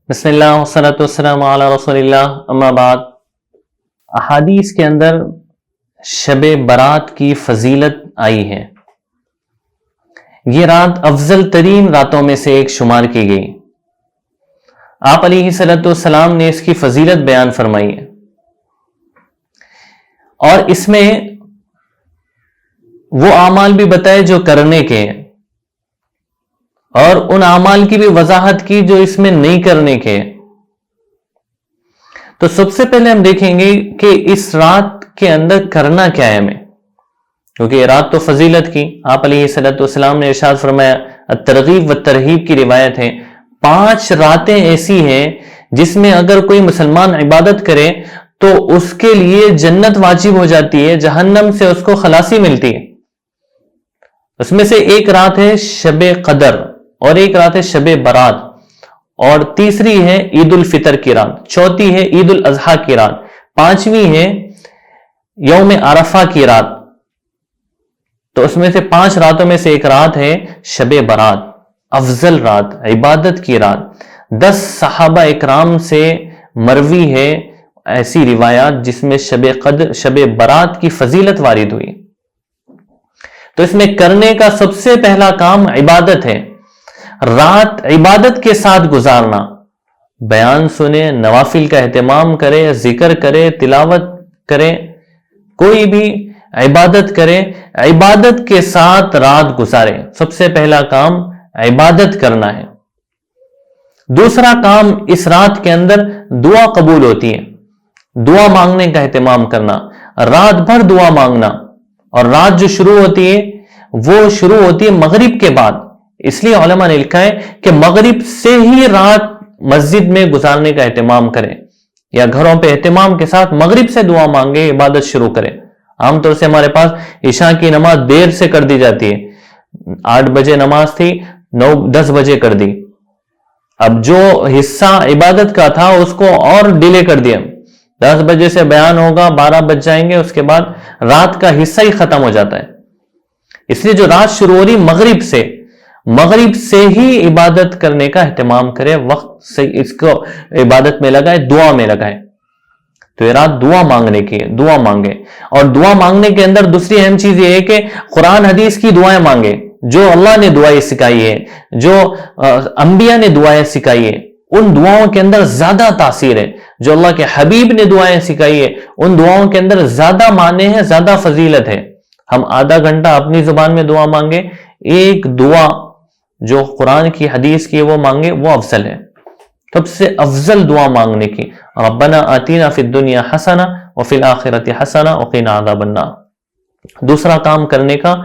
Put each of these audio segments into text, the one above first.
بسم اللہ والصلاۃ والسلام علی رسول اللہ اما بعد۔ احادیث کے اندر شب برات کی فضیلت آئی ہے۔ یہ رات افضل ترین راتوں میں سے ایک شمار کی گئی۔ آپ علیہ الصلاۃ والسلام نے اس کی فضیلت بیان فرمائی ہے، اور اس میں وہ اعمال بھی بتائے جو کرنے کے ہیں، اور ان اعمال کی بھی وضاحت کی جو اس میں نہیں کرنے کے ہیں۔ تو سب سے پہلے ہم دیکھیں گے کہ اس رات کے اندر کرنا کیا ہے ہمیں، کیونکہ یہ رات تو فضیلت کی۔ آپ علیہ الصلوۃ والسلام نے ارشاد فرمایا، الترغیب والترہیب کی روایت ہے، 5 راتیں ایسی ہیں جس میں اگر کوئی مسلمان عبادت کرے تو اس کے لیے جنت واجب ہو جاتی ہے، جہنم سے اس کو خلاصی ملتی ہے۔ اس میں سے ایک رات ہے شب قدر، اور ایک رات ہے شب برات، اور تیسری ہے عید الفطر کی رات، چوتھی ہے عید الاضحیٰ کی رات، 5ویں ہے یوم عرفہ کی رات۔ تو اس میں سے 5 راتوں میں سے ایک رات ہے شب برات، افضل رات، عبادت کی رات۔ 10 صحابہ اکرام سے مروی ہے ایسی روایات جس میں شب برات کی فضیلت وارد ہوئی۔ تو اس میں کرنے کا سب سے پہلا کام عبادت ہے۔ رات عبادت کے ساتھ گزارنا، بیان سنے، نوافل کا اہتمام کرے، ذکر کرے، تلاوت کرے، کوئی بھی عبادت کرے، عبادت کے ساتھ رات گزارے۔ سب سے پہلا کام عبادت کرنا ہے۔ دوسرا کام، اس رات کے اندر دعا قبول ہوتی ہے، دعا مانگنے کا اہتمام کرنا، رات بھر دعا مانگنا۔ اور رات جو شروع ہوتی ہے وہ شروع ہوتی ہے مغرب کے بعد، اس لیے علماء نے لکھا ہے کہ مغرب سے ہی رات مسجد میں گزارنے کا اہتمام کریں، یا گھروں پہ اہتمام کے ساتھ مغرب سے دعا مانگے، عبادت شروع کریں۔ عام طور سے ہمارے پاس عشاء کی نماز دیر سے کر دی جاتی ہے، 8 بجے نماز تھی، 9-10 بجے کر دی۔ اب جو حصہ عبادت کا تھا اس کو اور ڈیلے کر دیا، 10 بجے سے بیان ہوگا، 12 بج جائیں گے، اس کے بعد رات کا حصہ ہی ختم ہو جاتا ہے۔ اس لیے جو رات شروع ہو رہی مغرب سے ہی عبادت کرنے کا اہتمام کرے، وقت سے اس کو عبادت میں لگائے، دعا میں لگائے۔ تو یہ رات دعا مانگنے کی ہے، دعا مانگے۔ اور دعا مانگنے کے اندر دوسری اہم چیز یہ ہے کہ قرآن حدیث کی دعائیں مانگے، جو اللہ نے دعائیں سکھائی ہے، جو انبیاء نے دعائیں سکھائی ہے، ان دعاؤں کے اندر زیادہ تاثیر ہے۔ جو اللہ کے حبیب نے دعائیں سکھائی ہے ان دعاؤں کے اندر زیادہ معنی ہے، زیادہ فضیلت ہے۔ ہم آدھا گھنٹہ اپنی زبان میں دعا مانگے، ایک دعا جو قرآن کی حدیث کی وہ مانگے، وہ افضل ہے۔ سب سے افضل دعا مانگنے کی، ربنا آتینا فی الدنیا حسنہ وفی الآخرۃ حسنہ وقنا عذاب النار۔ دوسرا کام کرنے کا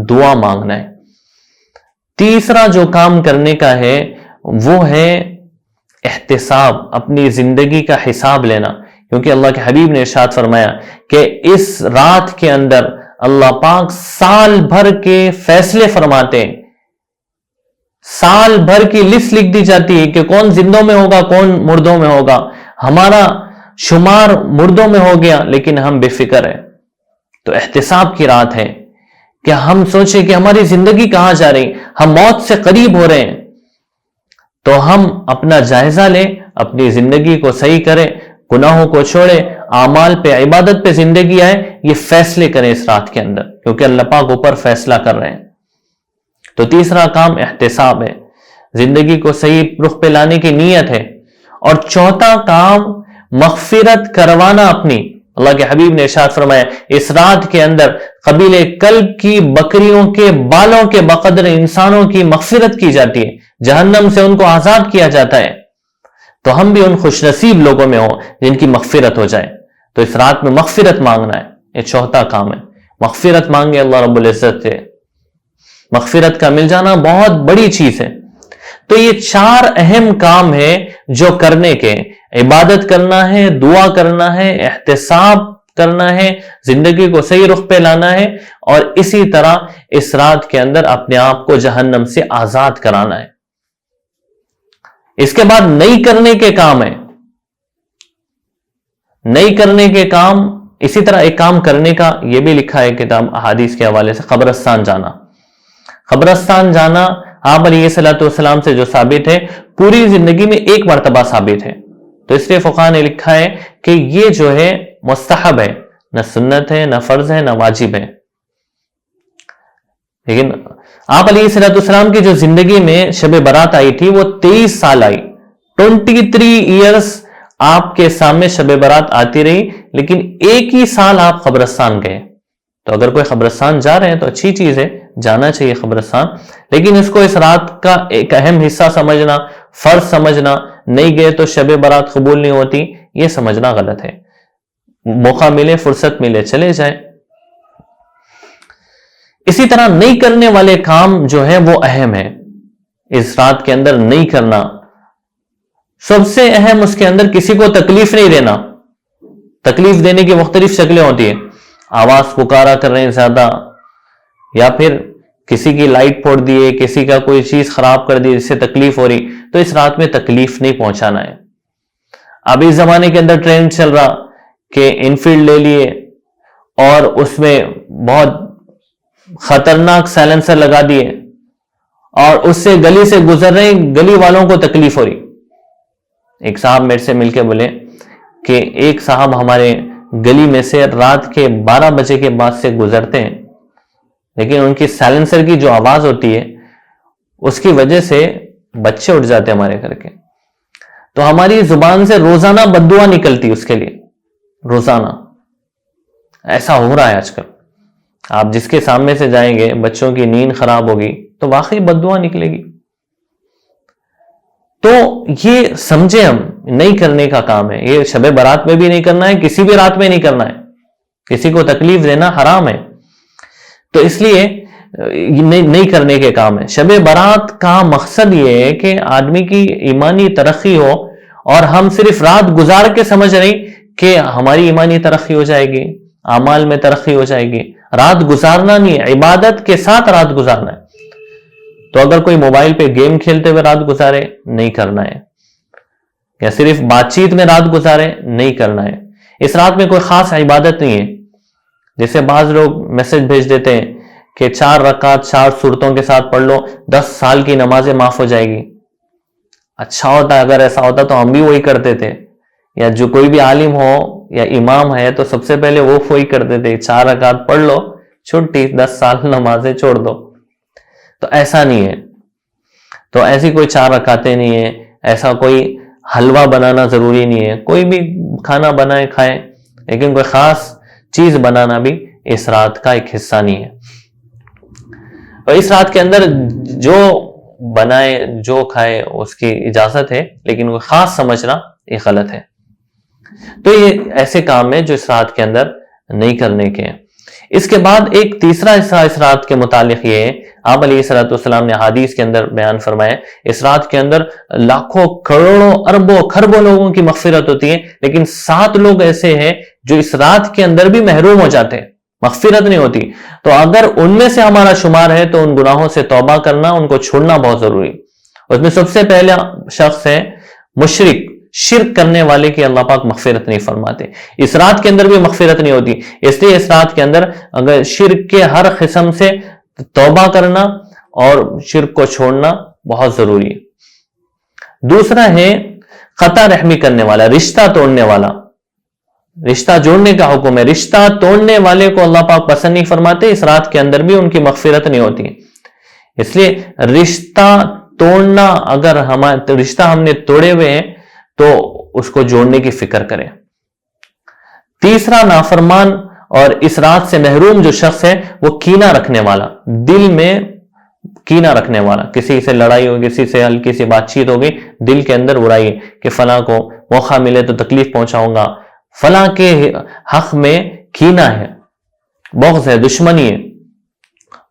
دعا مانگنا ہے۔ تیسرا جو کام کرنے کا ہے وہ ہے احتساب، اپنی زندگی کا حساب لینا، کیونکہ اللہ کے حبیب نے ارشاد فرمایا کہ اس رات کے اندر اللہ پاک سال بھر کے فیصلے فرماتے ہیں، سال بھر کی لسٹ لکھ دی جاتی ہے کہ کون زندوں میں ہوگا، کون مردوں میں ہوگا۔ ہمارا شمار مردوں میں ہو گیا لیکن ہم بے فکر ہیں۔ تو احتساب کی رات ہے کہ ہم سوچیں کہ ہماری زندگی کہاں جا رہی، ہم موت سے قریب ہو رہے ہیں، تو ہم اپنا جائزہ لیں، اپنی زندگی کو صحیح کریں، گناہوں کو چھوڑیں، اعمال پہ، عبادت پہ زندگی آئے، یہ فیصلے کریں اس رات کے اندر، کیونکہ اللہ پاک اوپر فیصلہ کر رہے ہیں۔ تو تیسرا کام احتساب ہے، زندگی کو صحیح رخ پہ لانے کی نیت ہے۔ اور چوتھا کام مغفرت کروانا اپنی۔ اللہ کے حبیب نے ارشاد فرمایا اس رات کے اندر قبیلہ کلب کی بکریوں کے بالوں کے بقدر انسانوں کی مغفرت کی جاتی ہے، جہنم سے ان کو آزاد کیا جاتا ہے۔ تو ہم بھی ان خوش نصیب لوگوں میں ہوں جن کی مغفرت ہو جائے۔ تو اس رات میں مغفرت مانگنا ہے، یہ چوتھا کام ہے۔ مغفرت مانگے اللہ رب العزت سے، مغفرت کا مل جانا بہت بڑی چیز ہے۔ تو یہ 4 اہم کام ہے جو کرنے کے، عبادت کرنا ہے، دعا کرنا ہے، احتساب کرنا ہے، زندگی کو صحیح رخ پہ لانا ہے، اور اسی طرح اس رات کے اندر اپنے آپ کو جہنم سے آزاد کرانا ہے۔ اس کے بعد نہیں کرنے کے کام ہے، نہیں کرنے کے کام۔ اسی طرح ایک کام کرنے کا یہ بھی لکھا ہے کتاب احادیث کے حوالے سے، قبرستان جانا۔ قبرستان جانا آپ علیہ الصلوۃ والسلام سے جو ثابت ہے پوری زندگی میں ایک مرتبہ ثابت ہے، تو اس لیے فقہاء نے لکھا ہے کہ یہ جو ہے مستحب ہے، نہ سنت ہے، نہ فرض ہے، نہ واجب ہے۔ لیکن آپ علیہ الصلوۃ والسلام کی جو زندگی میں شب برات آئی تھی وہ 23 سال آئی، 23 ایئرس آپ کے سامنے شب برات آتی رہی، لیکن ایک ہی سال آپ قبرستان گئے۔ تو اگر کوئی قبرستان جا رہے ہیں تو اچھی چیز ہے، جانا چاہیے قبرستان، لیکن اس کو اس رات کا ایک اہم حصہ سمجھنا، فرض سمجھنا، نہیں گئے تو شب برات قبول نہیں ہوتی، یہ سمجھنا غلط ہے۔ موقع ملے، فرصت ملے، چلے جائیں۔ اسی طرح نہیں کرنے والے کام جو ہیں وہ اہم ہے، اس رات کے اندر نہیں کرنا سب سے اہم، اس کے اندر کسی کو تکلیف نہیں دینا۔ تکلیف دینے کی مختلف شکلیں ہوتی ہیں، آواز پکارا کر رہے ہیں زیادہ، یا پھر کسی کی لائٹ پھوڑ دیے، کسی کا کوئی چیز خراب کر دی جس سے تکلیف ہو رہی، تو اس رات میں تکلیف نہیں پہنچانا ہے۔ اب اس زمانے کے اندر ٹرینڈ چل رہا کہ انفیلڈ لے لیے اور اس میں بہت خطرناک سائلنسر لگا دیے اور اس سے گلی سے گزر رہے، گلی والوں کو تکلیف ہو رہی۔ ایک صاحب میرے سے مل کے بولے کہ ایک صاحب ہمارے گلی میں سے رات کے 12 بجے کے بعد سے گزرتے ہیں، لیکن ان کی سائلنسر کی جو آواز ہوتی ہے اس کی وجہ سے بچے اٹھ جاتے ہیں ہمارے گھر کے، تو ہماری زبان سے روزانہ بد دعا نکلتی اس کے لیے، روزانہ۔ ایسا ہو رہا ہے آج کل، آپ جس کے سامنے سے جائیں گے بچوں کی نیند خراب ہوگی تو واقعی بد دعا نکلے گی۔ تو یہ سمجھے، ہم نہیں کرنے کا کام ہے، یہ شب برات میں بھی نہیں کرنا ہے، کسی بھی رات میں نہیں کرنا ہے، کسی کو تکلیف دینا حرام ہے، تو اس لیے نہیں کرنے کے کام ہے۔ شب برات کا مقصد یہ ہے کہ آدمی کی ایمانی ترقی ہو، اور ہم صرف رات گزار کے سمجھ رہے کہ ہماری ایمانی ترقی ہو جائے گی، اعمال میں ترقی ہو جائے گی۔ رات گزارنا نہیں ہے، عبادت کے ساتھ رات گزارنا ہے۔ تو اگر کوئی موبائل پہ گیم کھیلتے ہوئے رات گزارے، نہیں کرنا ہے، یا صرف بات چیت میں رات گزارے، نہیں کرنا ہے۔ اس رات میں کوئی خاص عبادت نہیں ہے، جیسے بعض لوگ میسج بھیج دیتے ہیں کہ 4 رکعت 4 سورتوں کے ساتھ پڑھ لو، 10 سال کی نمازیں معاف ہو جائے گی۔ اچھا ہوتا اگر ایسا ہوتا تو ہم بھی وہی کرتے تھے، یا جو کوئی بھی عالم ہو یا امام ہے تو سب سے پہلے وہ وہی کرتے تھے، 4 رکعت پڑھ لو، چھٹی، 10 سال نمازیں چھوڑ دو۔ تو ایسا نہیں ہے، تو ایسی کوئی 4 رکعتیں نہیں ہے، ایسا کوئی حلوہ بنانا ضروری نہیں ہے، کوئی بھی کھانا بنائے کھائیں، لیکن کوئی خاص چیز بنانا بھی اس رات کا ایک حصہ نہیں ہے۔ اور اس رات کے اندر جو بنائے جو کھائے اس کی اجازت ہے، لیکن وہ خاص سمجھنا یہ غلط ہے۔ تو یہ ایسے کام ہیں جو اس رات کے اندر نہیں کرنے کے ہیں۔ اس کے بعد ایک تیسرا حصہ اس رات کے متعلق یہ ہے، آپ علیہ الصلوۃ والسلام نے حدیث کے اندر بیان فرمایا، اس رات کے اندر لاکھوں کروڑوں اربوں خربوں لوگوں کی مغفرت ہوتی ہے، لیکن 7 لوگ ایسے ہیں جو اس رات کے اندر بھی محروم ہو جاتے ہیں، مغفرت نہیں ہوتی۔ تو اگر ان میں سے ہمارا شمار ہے تو ان گناہوں سے توبہ کرنا، ان کو چھوڑنا بہت ضروری۔ اس میں سب سے پہلا شخص ہے مشرک، شرک کرنے والے کی اللہ پاک مغفرت نہیں فرماتے۔ اس رات کے اندر بھی مغفرت نہیں ہوتی، اس لیے اس رات کے اندر اگر شرک کے ہر قسم سے توبہ کرنا اور شرک کو چھوڑنا بہت ضروری ہے۔ دوسرا ہے قطع رحمی کرنے والا، رشتہ توڑنے والا۔ رشتہ جوڑنے کا حکم ہے، رشتہ توڑنے والے کو اللہ پاک پسند نہیں فرماتے، اس رات کے اندر بھی ان کی مغفرت نہیں ہوتی۔ اس لیے رشتہ توڑنا، اگر رشتہ ہم نے توڑے ہوئے ہیں تو اس کو جوڑنے کی فکر کریں۔ تیسرا نافرمان اور اس رات سے محروم جو شخص ہے وہ کینہ رکھنے والا، دل میں کینہ رکھنے والا، کسی سے لڑائی ہو، کسی سے ہلکی سی بات چیت ہو گئی، دل کے اندر برائی کہ فلاں کو موقع ملے تو تکلیف پہنچاؤں گا، فلاں کے حق میں کینہ ہے، بغض ہے، دشمنی ہے،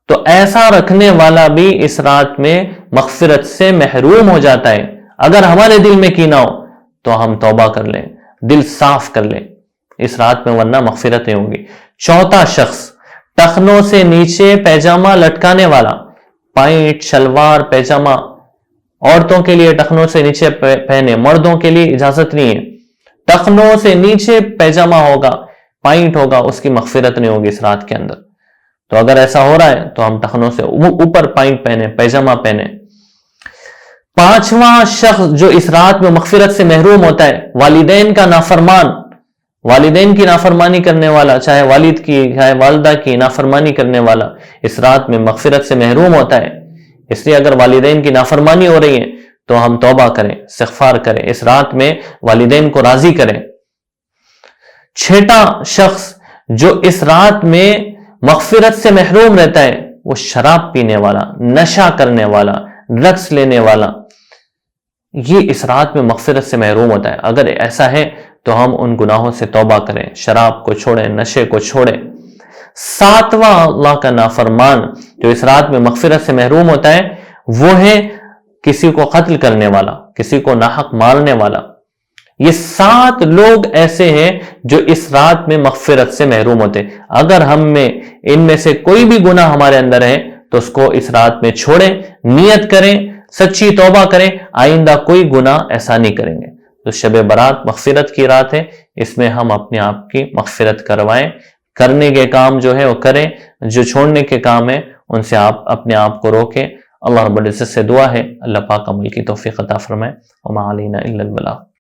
تو ایسا رکھنے والا بھی اس رات میں مغفرت سے محروم ہو جاتا ہے۔ اگر ہمارے دل میں کینہ ہو تو ہم توبہ کر لیں، دل صاف کر لیں اس رات میں، ورنہ مغفرت نہیں ہوگی۔ چوتھا شخص ٹخنوں سے نیچے پیجامہ لٹکانے والا، پائنٹ، شلوار، پیجامہ عورتوں کے لیے ٹخنوں سے نیچے پہنے، مردوں کے لیے اجازت نہیں ہے۔ ٹخنوں سے نیچے پیجامہ ہوگا، پائنٹ ہوگا، اس کی مغفرت نہیں ہوگی اس رات کے اندر۔ تو اگر ایسا ہو رہا ہے تو ہم ٹخنوں سے اوپر پائنٹ پہنے، پیجامہ پہنے، 5واں شخص جو اس رات میں مغفرت سے محروم ہوتا ہے، والدین کا نافرمان، والدین کی نافرمانی کرنے والا، چاہے والد کی چاہے والدہ کی نافرمانی کرنے والا اس رات میں مغفرت سے محروم ہوتا ہے۔ اس لیے اگر والدین کی نافرمانی ہو رہی ہے تو ہم توبہ کریں، استغفار کریں، اس رات میں والدین کو راضی کریں۔ 6واں شخص جو اس رات میں مغفرت سے محروم رہتا ہے وہ شراب پینے والا، نشہ کرنے والا، ڈرگس لینے والا، یہ اس رات میں مغفرت سے محروم ہوتا ہے۔ اگر ایسا ہے تو ہم ان گناہوں سے توبہ کریں، شراب کو چھوڑیں، نشے کو چھوڑیں۔ 7واں اللہ کا نافرمان جو اس رات میں مغفرت سے محروم ہوتا ہے وہ ہے کسی کو قتل کرنے والا، کسی کو ناحق مارنے والا۔ یہ 7 لوگ ایسے ہیں جو اس رات میں مغفرت سے محروم ہوتے ہیں۔ اگر ہم میں ان میں سے کوئی بھی گناہ ہمارے اندر ہے تو اس کو اس رات میں چھوڑیں، نیت کریں، سچی توبہ کریں، آئندہ کوئی گناہ ایسا نہیں کریں گے۔ تو شب برات مغفرت کی رات ہے، اس میں ہم اپنے آپ کی مغفرت کروائیں، کرنے کے کام جو ہے وہ کریں، جو چھوڑنے کے کام ہے ان سے آپ اپنے آپ کو روکیں۔ اللہ رب العزت سے دعا ہے اللہ پاک عمل کی توفیق عطا فرمائے۔ وما علینا الا البلاغ۔